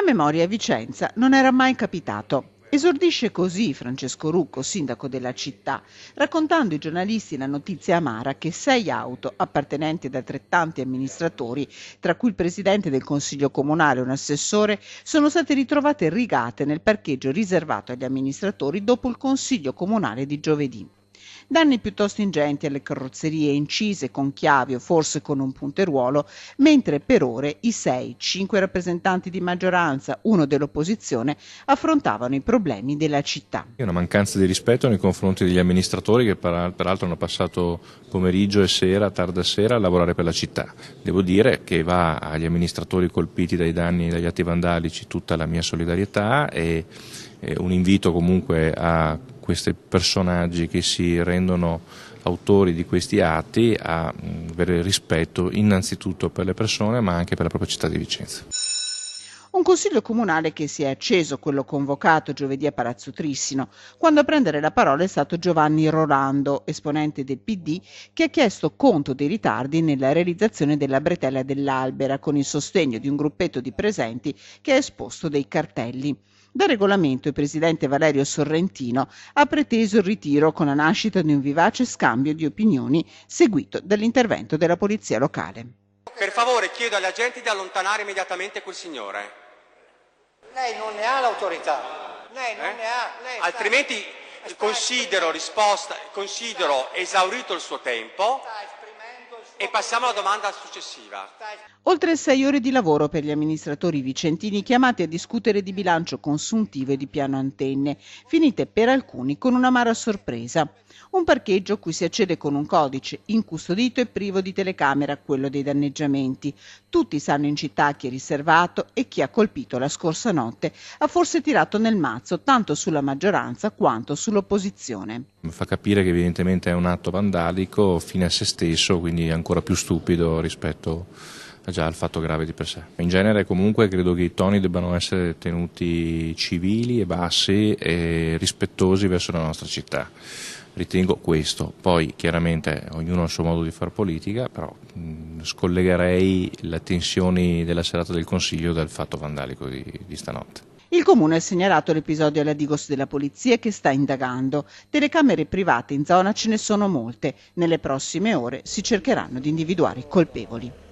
A memoria Vicenza non era mai capitato. Esordisce così Francesco Rucco, sindaco della città, raccontando ai giornalisti la notizia amara che 6 auto appartenenti ad altrettanti amministratori, tra cui il presidente del Consiglio Comunale e un assessore, sono state ritrovate rigate nel parcheggio riservato agli amministratori dopo il Consiglio Comunale di giovedì. Danni piuttosto ingenti alle carrozzerie incise con chiavi o forse con un punteruolo, mentre per ore i 6, 5 rappresentanti di maggioranza, uno dell'opposizione, affrontavano i problemi della città. È una mancanza di rispetto nei confronti degli amministratori che peraltro hanno passato pomeriggio e sera, tarda sera, a lavorare per la città. Devo dire che va agli amministratori colpiti dai danni dagli atti vandalici tutta la mia solidarietà e un invito comunque a questi personaggi che si rendono autori di questi atti a avere rispetto innanzitutto per le persone ma anche per la propria città di Vicenza. Un consiglio comunale che si è acceso, quello convocato giovedì a Palazzo Trissino, quando a prendere la parola è stato Giovanni Rolando, esponente del PD, che ha chiesto conto dei ritardi nella realizzazione della bretella dell'Albera con il sostegno di un gruppetto di presenti che ha esposto dei cartelli. Da regolamento il presidente Valerio Sorrentino ha preteso il ritiro con la nascita di un vivace scambio di opinioni seguito dall'intervento della polizia locale. Per favore chiedo agli agenti di allontanare immediatamente quel signore. Lei non ne ha l'autorità. Lei non ne ha. Altrimenti considero esaurito il suo tempo e passiamo alla domanda successiva. Oltre 6 ore di lavoro per gli amministratori vicentini chiamati a discutere di bilancio consuntivo e di piano antenne, finite per alcuni con un'amara sorpresa. Un parcheggio a cui si accede con un codice, incustodito e privo di telecamera, quello dei danneggiamenti. Tutti sanno in città chi è riservato e chi ha colpito la scorsa notte ha forse tirato nel mazzo tanto sulla maggioranza quanto sull'opposizione. Fa capire che evidentemente è un atto vandalico fine a se stesso, quindi ancora più stupido rispetto già al fatto grave di per sé. In genere comunque credo che i toni debbano essere tenuti civili e bassi e rispettosi verso la nostra città. Ritengo questo, poi chiaramente ognuno ha il suo modo di fare politica, però scollegherei le tensioni della serata del Consiglio dal fatto vandalico di stanotte. Il comune ha segnalato l'episodio alla Digos della polizia che sta indagando. Telecamere private in zona ce ne sono molte. Nelle prossime ore si cercheranno di individuare i colpevoli.